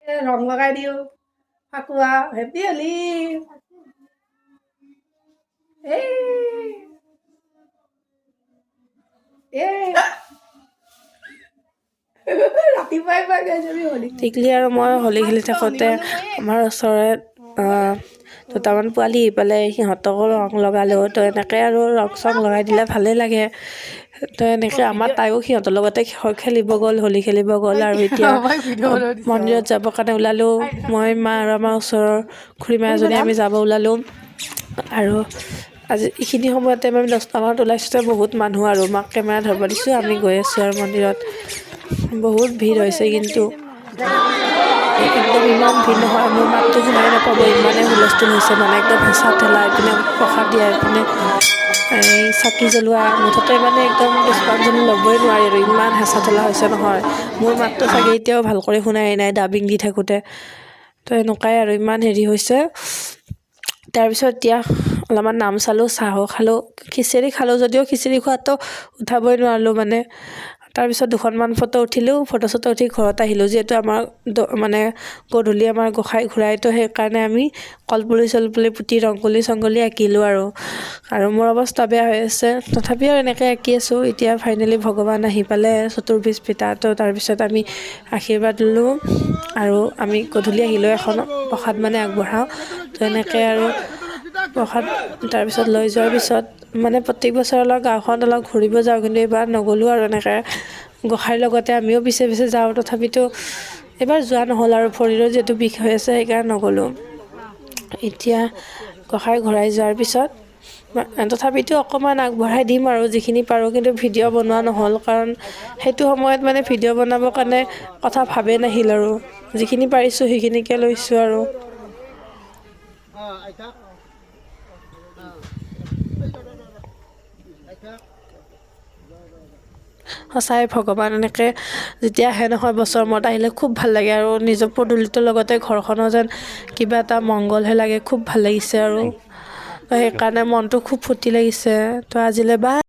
ৰং লগাই দিওঁ ফাকুৱা হেপী হলি ৰাতিপুৱাই পাই যাবি হলি টিকলি আৰু মই হলি খেলি থাকোঁতে আমাৰ ওচৰৰে দুটামান পোৱালি আহি পেলাই সিহঁতকো ৰং লগালোঁ তো এনেকৈ আৰু ৰং চং লগাই দিলে ভালেই লাগে তো এনেকৈ আমাৰ তাইও সিহঁতৰ লগতে খেলিব গ'ল হলি খেলিব গ'ল আৰু এতিয়া মন্দিৰত যাবৰ কাৰণে ওলালোঁ মই মা আৰু আমাৰ ওচৰৰ খুৰীমা এজনী আমি যাব ওলালোঁ আৰু আজি এইখিনি সময়তে আমি 10টা মানত ওলাইছোঁ বহুত মানুহ আৰু মাক কেমেৰা ধৰিব দিছোঁ আমি গৈ আছোঁ আৰু মন্দিৰত বহুত ভিৰ হৈছে কিন্তু একদম ইমান ভিৰ নহয় মোৰ মাতটো শুনাই নাপাব ইমানেই হুলস্থুল হৈছে মানে একদম হেঁচা ঠেলা এইপিনে প্ৰসাদ দিয়া এইপিনে এই চাকি জ্বলোৱা মুঠতে মানে একদম পুষ্পাঞ্জলি ল'বই নোৱাৰি আৰু ইমান হেঁচা ঠেলা হৈছে নহয় মোৰ মাতটো চাগে এতিয়াও ভাল কৰি শুনাই নাই ডাবিং দি থাকোঁতে তো এনেকুৱাই আৰু ইমান হেৰি হৈছে তাৰপিছত এতিয়া অলপমান নাম চালোঁ চাহো খালোঁ খিচিৰি খালোঁ যদিও খিচিৰি খোৱাতো উঠাবই নোৱাৰিলোঁ মানে তাৰপিছত দুখনমান ফটো উঠিলোঁ ফটো চটো উঠি ঘৰত আহিলোঁ যিহেতু আমাৰ মানে গধূলি আমাৰ গোঁসাই ঘূৰাই তো সেইকাৰণে আমি কলপুলি চলপুলি পুতি ৰংগলী চংগলী আঁকিলোঁ আৰু মোৰ অৱস্থা বেয়া হৈ আছে তথাপিও এনেকৈ আঁকি আছোঁ এতিয়া ফাইনেলি ভগৱান আহি পালে চতুৰ্ভুজ পিতা তো তাৰপিছত আমি আশীৰ্বাদ ল'লোঁ আৰু আমি গধূলি আহিলেও এখন প্ৰসাদ মানে আগবঢ়াওঁ তো এনেকৈ আৰু প্ৰসাদ তাৰপিছত লৈ যোৱাৰ পিছত মানে প্ৰত্যেক বছৰ অলপ গাঁওখন অলপ ঘূৰিব যাওঁ কিন্তু এইবাৰ নগ'লোঁ আৰু এনেকৈ গোঁসাইৰ লগতে আমিও পিছে পিছে যাওঁ তথাপিতো এইবাৰ যোৱা নহ'ল আৰু ভৰিৰো যিহেতু বিষ হৈ আছে সেইকাৰণে নগ'লোঁ এতিয়া গোঁসাই ঘূৰাই যোৱাৰ পিছত তথাপিতো অকণমান আগবঢ়াই দিম আৰু যিখিনি পাৰোঁ কিন্তু ভিডিঅ' বনোৱা নহ'ল কাৰণ সেইটো সময়ত মানে ভিডিঅ' বনাবৰ কাৰণে কথা ভাবেই নাহিল আৰু যিখিনি পাৰিছোঁ সেইখিনিকে লৈছোঁ আৰু সঁচাই ভগৱান এনেকৈ যেতিয়া আহে নহয় বছৰ মূৰত আহিলে খুব ভাল লাগে আৰু নিজৰ পদূলিটোৰ লগতে ঘৰখনৰ যেন কিবা এটা মংগলহে লাগে খুব ভাল লাগিছে আৰু তো সেইকাৰণে মনটো খুব ফূৰ্তি লাগিছে তো আজিলৈ বা